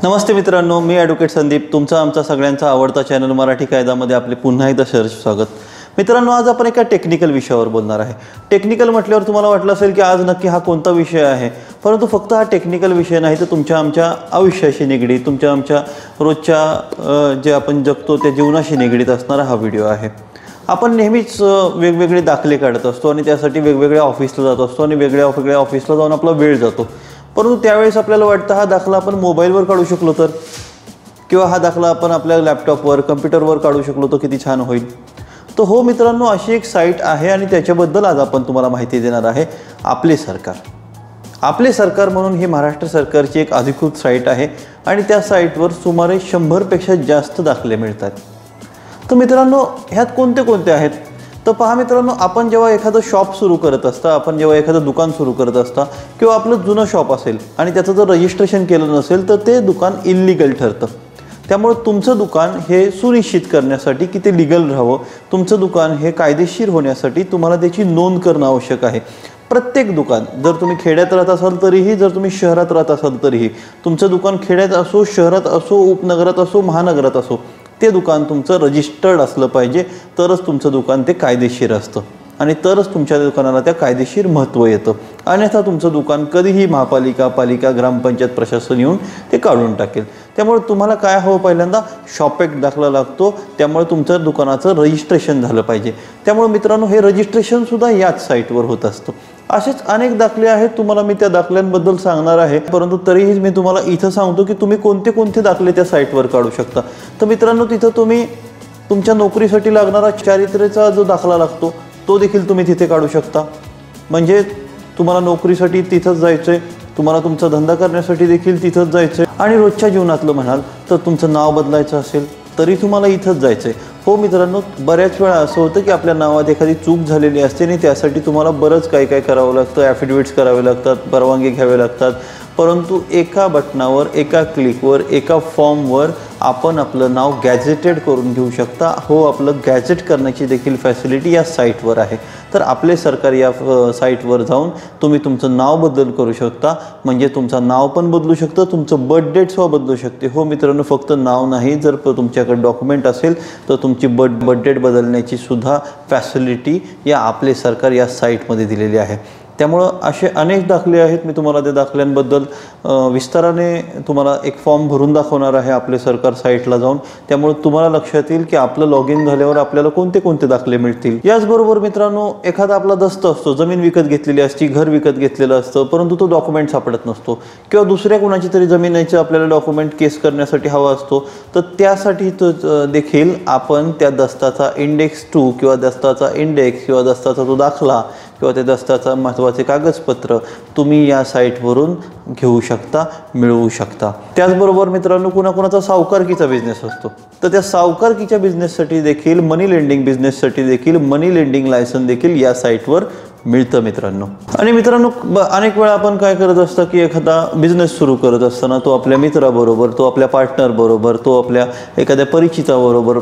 नमस्ते मित्रांनो, मी ॲडव्होकेट संदीप, तुमचा आमचा सगळ्यांचा आवडता चॅनल मराठी कायद्यामध्ये आपले पुन्हा एकदा सहर्ष स्वागत. मित्रांनो, आज आपण एका टेक्निकल विषयावर बोलणार आहे. टेक्निकल म्हटल्यावर तुम्हाला वाटलं असेल की आज नक्की हा कोणता विषय आहे, परंतु फक्त हा टेक्निकल विषय नाही तर तुमच्या आमच्या आयुष्याशी निगडीत, तुमच्या आमच्या रोजच्या जे आपण जगतो त्या जीवनाशी निगडीत असणारा हा व्हिडिओ आहे. आपण नेहमीच वेगवेगळे दाखले काढत असतो आणि त्यासाठी वेगवेगळ्या ऑफिसला जात असतो आणि वेगळ्या ऑफिसला जाऊन आपला वेळ जातो. परंतु त्यावेळेस आपल्याला वाटतं हा दाखला आपण मोबाईलवर काढू शकलो तर, किंवा हा दाखला आपण आपल्या लॅपटॉपवर कम्प्युटरवर काढू शकलो तर किती छान होईल. तर हो मित्रांनो, अशी एक साईट आहे आणि त्याच्याबद्दल आज आपण तुम्हाला माहिती देणार आहे. आपले सरकार. आपले सरकार म्हणून ही महाराष्ट्र सरकारची एक अधिकृत साईट आहे आणि त्या साईटवर सुमारे 100पेक्षा जास्त दाखले मिळतात. तर मित्रांनो, ह्यात कोणते कोणते आहेत तर पहा मित्रांनो, आपण जेव्हा एखादं शॉप सुरू करत असता, आपण जेव्हा एखादं दुकान सुरू करत असता किंवा आपलं जुनं शॉप असेल आणि त्याचं जर रजिस्ट्रेशन केलं नसेल तर ते दुकान इल्लीगल ठरतं. त्यामुळे तुमचं दुकान हे सुनिश्चित करण्यासाठी की ते लिगल राहावं, तुमचं दुकान हे कायदेशीर होण्यासाठी तुम्हाला त्याची नोंद करणं आवश्यक आहे. प्रत्येक दुकान, जर तुम्ही खेड्यात राहत असाल तरीही, जर तुम्ही शहरात राहत असाल तरीही, तुमचं दुकान खेड्यात असो, शहरात असो, उपनगरात असो, महानगरात असो, ते दुकान तुमचं रजिस्टर्ड असलं पाहिजे. तरच तुमचं दुकान ते कायदेशीर असतं आणि तरच तुमच्या दुकानाला त्या कायदेशीर महत्त्व येतं. अन्यथा तुमचं दुकान कधीही महापालिका, पालिका, ग्रामपंचायत प्रशासन येऊन ते काढून टाकेल. त्यामुळे तुम्हाला काय हवं, पहिल्यांदा शॉप ॲक्ट दाखला लागतो, त्यामुळे तुमचं दुकानाचं रजिस्ट्रेशन झालं पाहिजे. त्यामुळे मित्रांनो, हे रजिस्ट्रेशनसुद्धा याच साईटवर होत असतं. असेच अनेक दाखले आहेत, तुम्हाला मी त्या दाखल्यांबद्दल सांगणार आहे, परंतु तरीही मी तुम्हाला इथं सांगतो की तुम्ही कोणते कोणते दाखले त्या साईटवर काढू शकता. तर मित्रांनो, तिथं तुम्ही तुमच्या नोकरीसाठी लागणारा चारित्र्याचा जो दाखला लागतो तो देखील तुम्ही तिथे काढू शकता. म्हणजे तुम्हाला नोकरीसाठी तिथंच जायचं आहे, तुम्हाला तुमचा धंदा करण्यासाठी देखील तिथंच जायचं आहे, आणि रोजच्या जीवनातलं म्हणाल तर तुमचं नाव बदलायचं असेल तरी तुम्हाला इथंच जायचं आहे. हो मित्रांनो, बऱ्याच वेळा असं होतं की आपल्या नावात एखादी चूक झालेली असते आणि त्यासाठी तुम्हाला बरंच काय करावं लागतं, ॲफिडेविट्स करावे लागतात, परवानगी घ्यावे लागतात. परंतु एका बटनावर, एका क्लिकवर, एका फॉर्मवर आपण आपलं नाव गॅझेटेड करून घेऊ शकता. हो, आपलं गॅझेट करण्याची देखील फॅसिलिटी या साईटवर आहे. तर आपले सरकार या साईटवर जाऊन तुम्ही तुमचं नाव बदल करू शकता. म्हणजे तुमचं नाव पण बदलू शकतं, तुमचं बर्थ डेटसुद्धा बदलू शकते. हो मित्रांनो, फक्त नाव नाही, जर तुमच्याकडे डॉक्युमेंट असेल तर तुमची बर्थ डेट बदलण्याची सुद्धा फॅसिलिटी या आपले सरकार या साईटमध्ये दिलेली आहे. त्यामुळं असे अनेक दाखले आहेत. मी तुम्हाला त्या दाखल्यांबद्दल विस्ताराने तुम्हाला एक फॉर्म भरून दाखवणार आहे आपले सरकार साईटला जाऊन. त्यामुळे तुम्हाला लक्षात येईल की आपलं लॉग इन झाल्यावर आपल्याला कोणते कोणते दाखले मिळतील. याचबरोबर मित्रांनो, एखादा आपला दस्त असतो, जमीन विकत घेतलेली असती, घर विकत घेतलेलं असतं, परंतु तो डॉक्युमेंट सापडत नसतो, किंवा दुसऱ्या कोणाची तरी जमिनीचं आपल्याला डॉक्युमेंट केस करण्यासाठी हवा असतो, तर त्यासाठी देखील आपण त्या दस्ताचा इंडेक्स 2 किंवा दस्ताचा इंडेक्स किंवा दस्ताचा तो दाखला किंवा त्या दस्ताचा महत्त्वाचे कागदपत्र तुम्ही या साईटवरून घेऊ शकता, मिळवू शकता. त्याचबरोबर मित्रांनो, कुणाकुणाचा सावकारकीचा बिझनेस असतो, तर त्या सावकारकीच्या बिझनेससाठी देखील, मनी लेंडिंग बिझनेससाठी देखील मनी लेंडिंग लायसन देखील या साईटवर मिळतं मित्रांनो. आणि मित्रांनो, अनेक वेळा आपण काय करत असतं की एखादा बिझनेस सुरू करत असताना तो आपल्या मित्राबरोबर, तो आपल्या पार्टनरबरोबर, तो आपल्या एखाद्या परिचिताबरोबर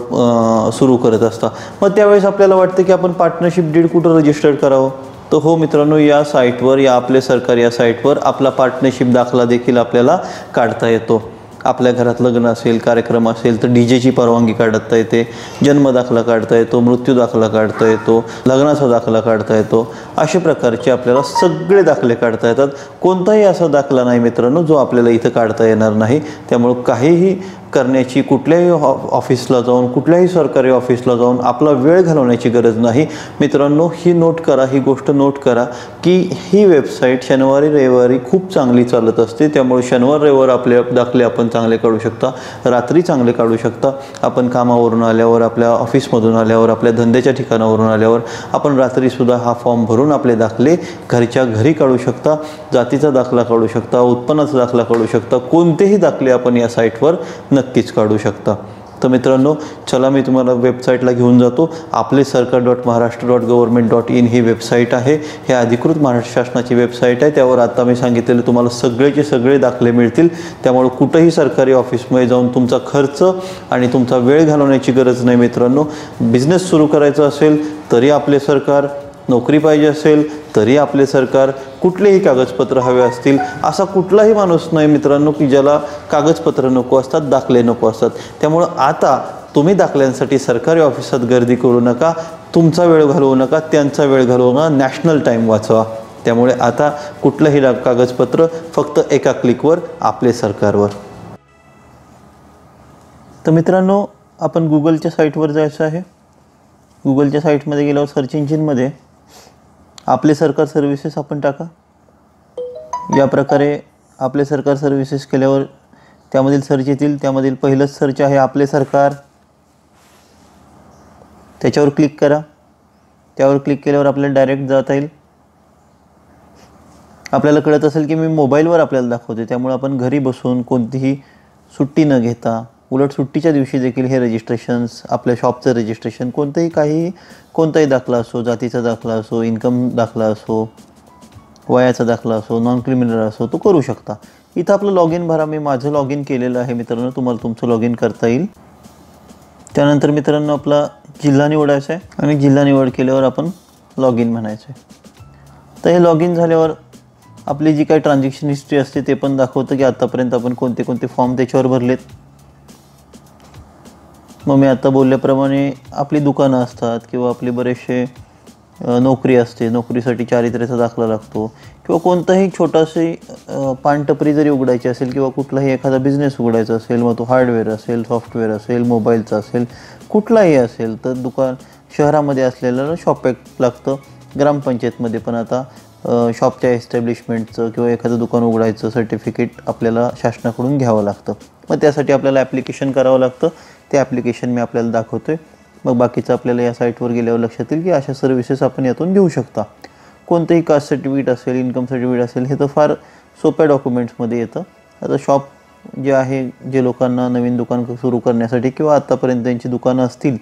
सुरू करत असता. मग त्यावेळेस आपल्याला वाटतं की आपण पार्टनरशिप डीड कुठं रजिस्टर्ड करावं. तर हो मित्रांनो, या साईटवर, या आपले सरकार या साईटवर आपला पार्टनरशिप दाखला देखील आपल्याला काढता येतो. आपल्या घरात लग्न असेल, कार्यक्रम असेल तर डीजेची परवानगी काढता येते, जन्म दाखला काढता येतो, मृत्यू दाखला काढता येतो, लग्नाचा दाखला काढता येतो. अशा प्रकारचे आपल्याला सगळे दाखले काढता येतात. कोणताही असा दाखला नाही मित्रांनो जो आपल्याला इथं काढता येणार नाही. त्यामुळं काहीही करण्याची, कुठल्याही ऑफिसला जाऊन, कुठल्याही सरकारी ऑफिसला जाऊन आपला वेळ घालवण्याची गरज नाही. मित्रांनो, ही नोट करा, ही गोष्ट नोट करा की ही वेबसाईट शनिवारी रविवारी खूप चांगली चालत असते. त्यामुळे शनिवार रविवार आपले दाखले आपण चांगले काढू शकता, रात्री चांगले काढू शकता. आपण कामावरून आल्यावर, आपल्या ऑफिसमधून आल्यावर, आपल्या धंद्याच्या ठिकाणावरून आल्यावर आपण रात्रीसुद्धा हा फॉर्म भरून आपले दाखले घरच्या घरी काढू शकता. जातीचा दाखला काढू शकता, उत्पन्नाचा दाखला काढू शकता, कोणतेही दाखले आपण या साईटवर नक्कीच काढू शकता. तर मित्रांनो, चला मी तुम्हाला वेबसाईटला घेऊन जातो. आपले सरकार.महाराष्ट्र.gov.in ही वेबसाईट आहे. हे अधिकृत महाराष्ट्र शासनाची वेबसाईट आहे. त्यावर आता मी सांगितलेले तुम्हाला सगळेचे सगळे दाखले मिळतील. त्यामुळे कुठेही सरकारी ऑफिसमध्ये जाऊन तुमचा खर्च आणि तुमचा वेळ घालवण्याची गरज नाही मित्रांनो. बिझनेस सुरू करायचा असेल तरी आपले सरकार, नोकरी पाहिजे असेल तरी आपले सरकार, कुठलेही कागदपत्र हवे असतील, असा कुठलाही माणूस नाही मित्रांनो की ज्याला कागदपत्र नको असतात, दाखले नको असतात. त्यामुळं आता तुम्ही दाखल्यांसाठी सरकारी ऑफिसात गर्दी करू नका, तुमचा वेळ घालवू नका, त्यांचा वेळ घालवू नका, नॅशनल टाईम वाचवा. त्यामुळे आता कुठलंही कागदपत्र फक्त एका क्लिकवर आपले सरकारवर. तर मित्रांनो, आपण गुगलच्या साईटवर जायचं आहे. गुगलच्या साईटमध्ये गेल्यावर सर्च इंजिनमध्ये आपले सरकार सर्व्हिसेस आपण टाका. या प्रकारे आपले सरकार सर्व्हिसेस केल्यावर त्यामधील सर्च येतील. त्यामधील पहिलंच सर्च आहे आपले सरकार. त्याच्यावर क्लिक करा. त्यावर क्लिक केल्यावर आपल्याला डायरेक्ट जाता येईल. आपल्याला कळत असेल की मी मोबाईलवर आपल्याला दाखवते, त्यामुळे आपण घरी बसून कोणतीही सुट्टी न घेता, उलट सुट्टीच्या दिवशी देखील हे रजिस्ट्रेशन्स, आपल्या शॉपचं रजिस्ट्रेशन, कोणताही दाखला असो, जातीचा दाखला असो, इन्कम दाखला असो, वयाचा दाखला असो, नॉन क्रिमिनल असो, तो करू शकता. इथं आपलं लॉग इन भरा. मी माझं लॉग इन केलेलं आहे मित्रांनो, तुम्हाला तुमचं लॉग इन करता येईल. त्यानंतर मित्रांनो आपला जिल्हा निवडायचा आहे आणि जिल्हा निवड केल्यावर आपण लॉग इन म्हणायचं आहे. तर हे लॉग इन झाल्यावर आपली जी काही ट्रान्झॅक्शन हिस्ट्री असते ते पण दाखवतं की आत्तापर्यंत आपण कोणते कोणते फॉर्म त्याच्यावर भरलेत. मग मी आता बोलल्याप्रमाणे आपली दुकानं असतात किंवा आपले बरेचसे नोकरी असते, नोकरीसाठी चारित्र्याचा दाखला लागतो, किंवा कोणताही छोटाशी पानटपरी जरी उघडायची असेल किंवा कुठलाही एखादा बिझनेस उघडायचा असेल, मग तो हार्डवेअर असेल, सॉफ्टवेअर असेल, मोबाईलचा असेल, कुठलाही असेल, तर दुकान शहरामध्ये असलेलं शॉप ॲक्ट लागतं. ग्रामपंचायतमध्ये पण आता शॉपच्या एस्टॅब्लिशमेंटचं किंवा एखादं दुकान उघडायचं सर्टिफिकेट आपल्याला शासनाकडून घ्यावं लागतं. मग त्यासाठी आपल्याला ॲप्लिकेशन करावं लागतं. ते ॲप्लिकेशन मी आपल्याला दाखवतो आहे. मग बाकीचं आपल्याला या साईटवर गेल्यावर लक्षात येईल की अशा सर्व्हिसेस आपण यातून घेऊ शकता. कोणतंही कास्ट सर्टिफिकेट असेल, इन्कम सर्टिफिकेट असेल, हे तर फार सोप्या डॉक्युमेंट्समध्ये येतं. आता शॉप जे आहे, जे लोकांना नवीन दुकान सुरू करण्यासाठी किंवा आत्तापर्यंत त्यांची दुकानं असतील,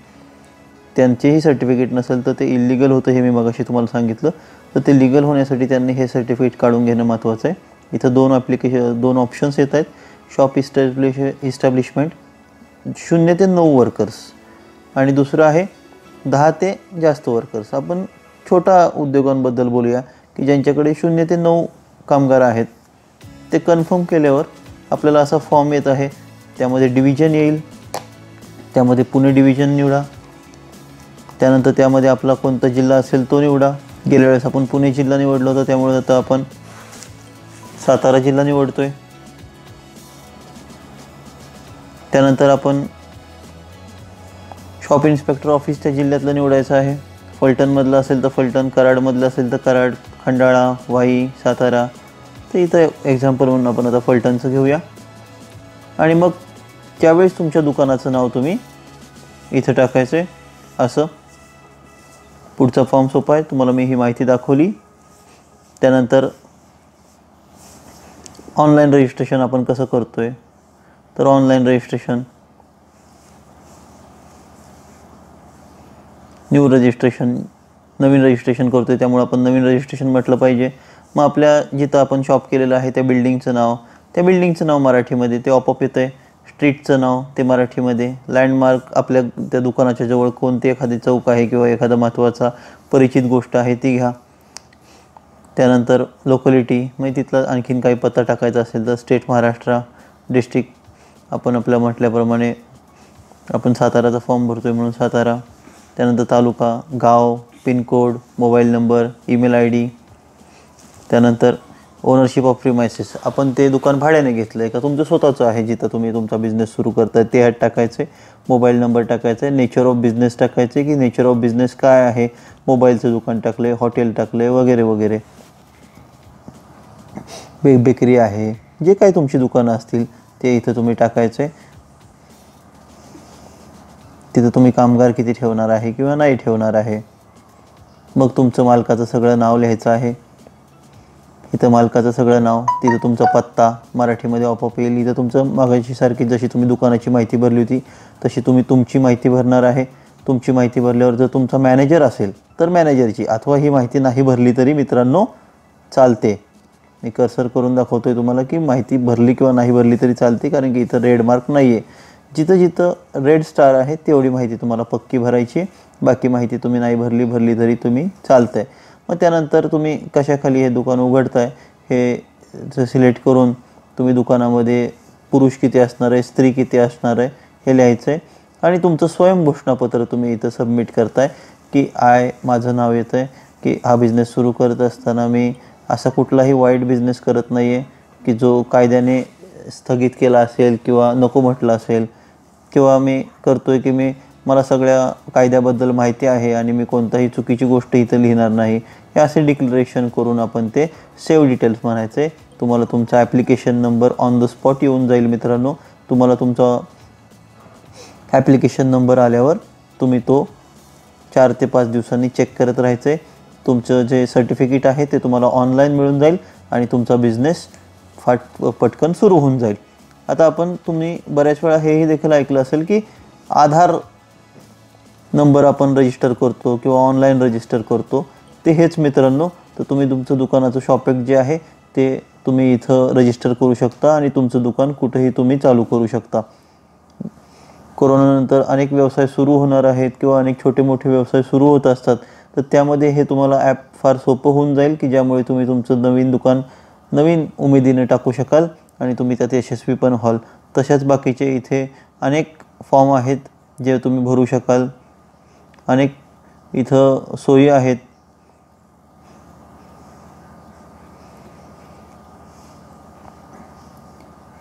त्यांचेही सर्टिफिकेट नसेल तर ते इलिगल होतं, हे मी मगाशी तुम्हाला सांगितलं. तर ते लिगल होण्यासाठी त्यांनी हे सर्टिफिकेट काढून घेणं महत्त्वाचं आहे. इथं दोन ऑप्शन्स येत आहेत. शॉप इस्टॅब्लिशमेंट 0 ते 9 वर्कर्स आणि दुसरं आहे 10 ते जास्त वर्कर्स. आपण छोटा उद्योगांबद्दल बोलूया की ज्यांच्याकडे 0 ते 9 कामगार आहेत. ते कन्फर्म केल्यावर आपल्याला असा फॉर्म येत आहे. त्यामध्ये डिव्हिजन येईल. त्यामध्ये पुणे डिव्हिजन निवडा. त्यानंतर त्यामध्ये आपला कोणता जिल्हा असेल तो निवडा. गेल्या वेळेस आपण पुणे जिल्हा निवडला होता, त्यामुळे आता आपण सातारा जिल्हा निवडतो आहे. त्यानंतर आपण शॉप इन्स्पेक्टर ऑफिस त्या जिल्ह्यातलं निवडायचं आहे. फलटणमधलं असेल तर फलटण, कराडमधलं असेल तर कराड, खंडाळा, वाई, सातारा. तर इथं एक्झाम्पल म्हणून आपण आता फलटणचं घेऊया. आणि मग त्यावेळेस तुमच्या दुकानाचं नाव तुम्ही इथं टाकायचं आहे. असं पुढचा फॉर्म सोपा आहे. तुम्हाला मी ही माहिती दाखवली. त्यानंतर ऑनलाईन रजिस्ट्रेशन आपण कसं करतो आहे, तर ऑनलाईन रजिस्ट्रेशन, न्यू रजिस्ट्रेशन, नवीन रजिस्ट्रेशन करतो आहे, त्यामुळे आपण नवीन रजिस्ट्रेशन म्हटलं पाहिजे. मग आपल्या जिथं आपण शॉप केलेलं आहे त्या बिल्डिंगचं नाव, त्या बिल्डिंगचं नाव मराठीमध्ये ते ऑपअप येतं आहे. स्ट्रीटचं नाव ते मराठीमध्ये. लँडमार्क, आपल्या त्या दुकानाच्या जवळ कोणती एखादी चौक आहे किंवा एखादा महत्त्वाचा परिचित गोष्ट आहे ती घ्या. त्यानंतर लोकॅलिटी, मग तिथला आणखीन काही पत्ता टाकायचा असेल तर स्टेट महाराष्ट्र, डिस्ट्रिक्ट आपण आपल्या म्हटल्याप्रमाणे आपण साताराचा फॉर्म भरतो आहे म्हणून सातारा. त्यानंतर तालुका, गाव, pin code, mobile number, email ID. त्यानंतर ओनरशिप ऑफ प्रिमायसेस, आपण ते दुकान भाड्याने घेतलं आहे का तुमचं स्वतःचं आहे जिथं तुम्ही तुमचा बिझनेस सुरू करताय ते ह्यात टाकायचं आहे. मोबाईल नंबर टाकायचा आहे. नेचर ऑफ बिझनेस टाकायचं आहे की नेचर ऑफ बिझनेस काय आहे, मोबाईलचं दुकान टाकलं आहे, हॉटेल टाकलं आहे, वगैरे वगैरे. बेकरी आहे, जे काही तुमची दुकानं असतील ते इथं तुम्ही टाकायचं आहे. तिथं तुम्ही कामगार किती ठेवणार आहे किंवा नाही ठेवणार आहे. मग तुमचं मालकाचं सगळं नाव लिहायचं आहे. इथं मालकाचं सगळं नाव, तिथं तुमचा पत्ता मराठीमध्ये आपोआप येईल. इथं तुमचं मागाशी सारखी जशी तुम्ही दुकानाची माहिती भरली होती तशी तुम्ही तुमची माहिती भरणार आहे. तुमची माहिती भरल्यावर जर तुमचा मॅनेजर असेल तर मॅनेजरची, अथवा ही माहिती नाही भरली तरी मित्रांनो चालते. मी कर्सर करून दाखवतो आहे तुम्हाला की माहिती भरली किंवा नाही भरली तरी चालते, कारण की इथं रेड मार्क नाही आहे. जिथं जिथं रेड स्टार आहे तेवढी माहिती तुम्हाला पक्की भरायची. बाकी माहिती तुम्ही नाही भरली तरी तुम्ही चालतं आहे. मग त्यानंतर तुम्ही कशाखाली हे दुकान उघडताय हे सिलेक्ट करून तुम्ही दुकानामध्ये पुरुष किती असणार आहे, स्त्री किती असणार आहे हे लिहायचं आहे आणि तुमचं स्वयंघोषणापत्र तुम्ही इथं सबमिट करताय की माझं नाव येतं आहे की हा बिझनेस सुरू करत असताना मी असा कुठलाही वाईट बिझनेस करत नाही आहे की जो कायद्याने स्थगित केला असेल किंवा नको म्हटलं असेल, किंवा मी करतोय की मला सगळ्या कायद्याबद्दल माहिती आहे आणि मी कोणताही चुकीची गोष्ट इथं लिहिणार नाही, हे असे डिक्लेरेशन करून आपण ते सेव्ह डिटेल्स म्हणायचं आहे. तुम्हाला तुमचा application number on the spot येऊन जाईल मित्रांनो. तुम्हाला तुमचा ॲप्लिकेशन नंबर आल्यावर तुम्ही तो 4 ते 5 दिवसांनी चेक करत राहायचं आहे. तुमचं जे सर्टिफिकेट आहे ते तुम्हाला ऑनलाईन मिळून जाईल आणि तुमचा बिझनेस पटकन सुरू होऊन जाईल. आता तुम्ही बऱ्याच वेळा हेही देखील ऐकलं असेल की आधार नंबर आपण रजिस्टर करतो किंवा ऑनलाईन रजिस्टर करतो, ते हेच मित्रांनो. तर तुम्ही तुमचं दुकानाचं शॉपिंग जे आहे ते तुम्ही इथं रजिस्टर करू शकता आणि तुमचं दुकान कुठेही तुम्ही चालू करू शकता. कोरोनानंतर अनेक व्यवसाय सुरू होणार आहेत किंवा अनेक छोटे मोठे व्यवसाय सुरू होत असतात, तर त्यामध्ये हे तुम्हाला ॲप फार सोपं होऊन जाईल की ज्यामुळे तुम्ही तुमचं नवीन दुकान नवीन उमेदीने टाकू शकाल आणि तुम्ही त्यात यशस्वी पण व्हाल. तशाच बाकीचे इथे अनेक फॉर्म आहेत जे तुम्ही भरू शकाल. अनेक इथं सोयी आहेत.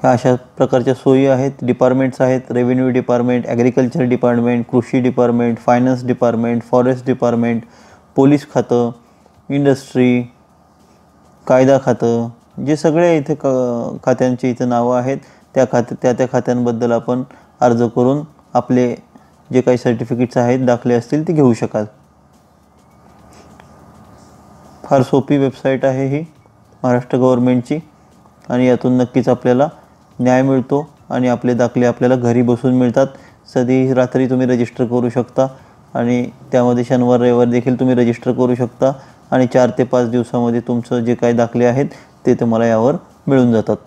ह्या अशा प्रकारच्या सोयी आहेत. डिपार्टमेंट्स आहेत. रेव्हेन्यू डिपार्टमेंट, ॲग्रिकल्चर डिपार्टमेंट, कृषी department, finance department, forest department, police खातं, इंडस्ट्री, कायदा खातं, जे सगळे इथे खात्यांची इथं नावं आहेत त्या खात्यांबद्दल आपण अर्ज करून आपले जे काही सर्टिफिकेट्स आहेत, दाखले असतील ते घेऊ शकाल. फार सोपी वेबसाईट आहे ही महाराष्ट्र गव्हर्नमेंटची आणि यातून नक्कीच आपल्याला न्याय मिळतो आणि आपले दाखले आपल्याला घरी बसून मिळतात. कधी रात्री तुम्ही रजिस्टर करू शकता आणि त्यामध्ये शनिवार रविवार देखील तुम्ही रजिस्टर करू शकता आणि 4 ते 5 दिवसामध्ये तुमचं जे काही दाखले आहेत ते तुम्हाला यावर मिळून जातात.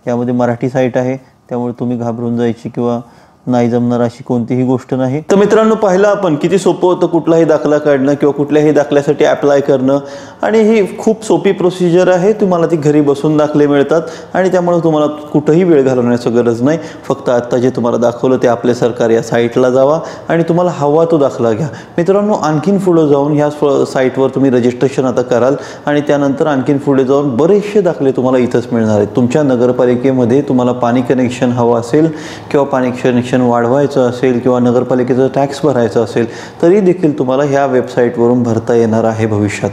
यामध्ये मराठी साईट आहे, त्यामुळे तुम्ही घाबरून जायची किंवा नाही जमणार अशी कोणतीही गोष्ट नाही. तर मित्रांनो, पाहिलं आपण किती सोपं होतं कुठलाही दाखला काढणं किंवा कुठल्याही दाखल्यासाठी अप्लाय करणं, आणि ही खूप सोपी प्रोसिजर आहे. तुम्हाला ती घरी बसून दाखले मिळतात आणि त्यामुळे तुम्हाला कुठंही वेळ घालवण्याची गरज नाही. फक्त आत्ता जे तुम्हाला दाखवलं ते आपले सरकार या साईटला जावा आणि तुम्हाला हवा तो दाखला घ्या. मित्रांनो, आणखीन पुढे जाऊन ह्या साईटवर तुम्ही रजिस्ट्रेशन आता कराल आणि त्यानंतर आणखीन पुढे जाऊन बरेचसे दाखले तुम्हाला इथंच मिळणार आहेत. तुमच्या नगरपालिकेमध्ये तुम्हाला पाणी कनेक्शन हवं असेल किंवा पाणी कनेक्शन वाढवायचं असेल किंवा नगरपालिकेचा टॅक्स भरायचा असेल तरी देखील तुम्हाला ह्या वेबसाईटवरून भरता येणार आहे भविष्यात.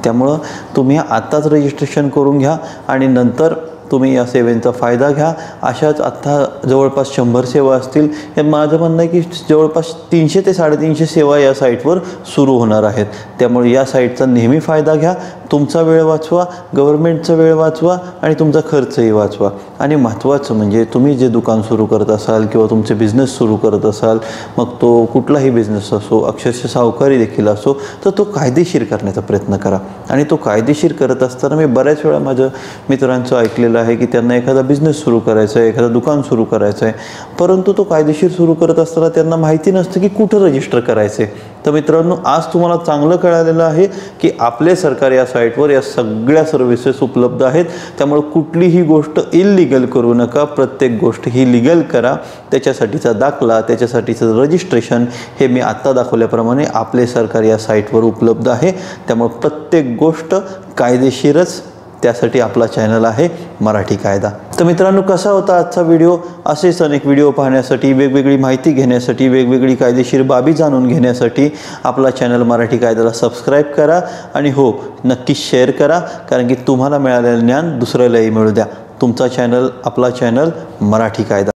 त्यामुळं तुम्ही आत्ताच रजिस्ट्रेशन करून घ्या आणि नंतर तुम्ही या सेवेचा फायदा घ्या. अशाच आत्ता जवळपास 100 सेवा असतील. हे माझं म्हणणं आहे की जवळपास 300 ते 350 सेवा या साईटवर सुरू होणार आहेत. त्यामुळे या साईटचा नेहमी फायदा घ्या. तुमचा वेळ वाचवा, गव्हर्नमेंटचा वेळ वाचवा आणि तुमचा खर्चही वाचवा. आणि महत्त्वाचं म्हणजे तुम्ही जे दुकान सुरू करत असाल किंवा तुमचे बिझनेस सुरू करत असाल, मग तो कुठलाही बिझनेस असो, अक्षरशः सावकारी देखील असो, तर तो कायदेशीर करण्याचा प्रयत्न करा. आणि तो कायदेशीर करत असताना मी बऱ्याच वेळा माझ्या मित्रांचं ऐकलेलं आहे की त्यांना एखादा बिझनेस सुरू करायचा आहे, एखादं दुकान सुरू करायचं आहे, परंतु तो कायदेशीर सुरू करत असताना त्यांना माहिती नसतं की कुठं रजिस्टर करायचं आहे. तर मित्रांनो, आज तुम्हाला चांगलं कळालेलं आहे की आपले सरकार या साईटवर या सगळ्या सर्व्हिसेस उपलब्ध आहेत. त्यामुळे कुठलीही गोष्ट इल्लीगल करू नका. प्रत्येक गोष्ट ही लीगल करा. त्याच्यासाठीचा दाखला, त्याच्यासाठीचं रजिस्ट्रेशन हे मी आत्ता दाखवल्याप्रमाणे आपले सरकार या साईटवर उपलब्ध आहे. त्यामुळे प्रत्येक गोष्ट कायदेशीरच. त्यासाठी आपला चॅनल आहे मराठी कायदा. तर मित्रांनो, कसा होता आजचा व्हिडिओ? असेच अनेक व्हिडिओ पाहण्यासाठी, वेगवेगळी माहिती घेण्यासाठी, वेगवेगळी कायदेशीर बाबी जाणून घेण्यासाठी आपला चॅनल मराठी कायद्याला सबस्क्राईब करा आणि हो, नक्की शेअर करा, कारण की तुम्हाला मिळालेलं ज्ञान दुसऱ्यालाही मिळू द्या. तुमचा चॅनल, आपला चॅनल मराठी कायदा.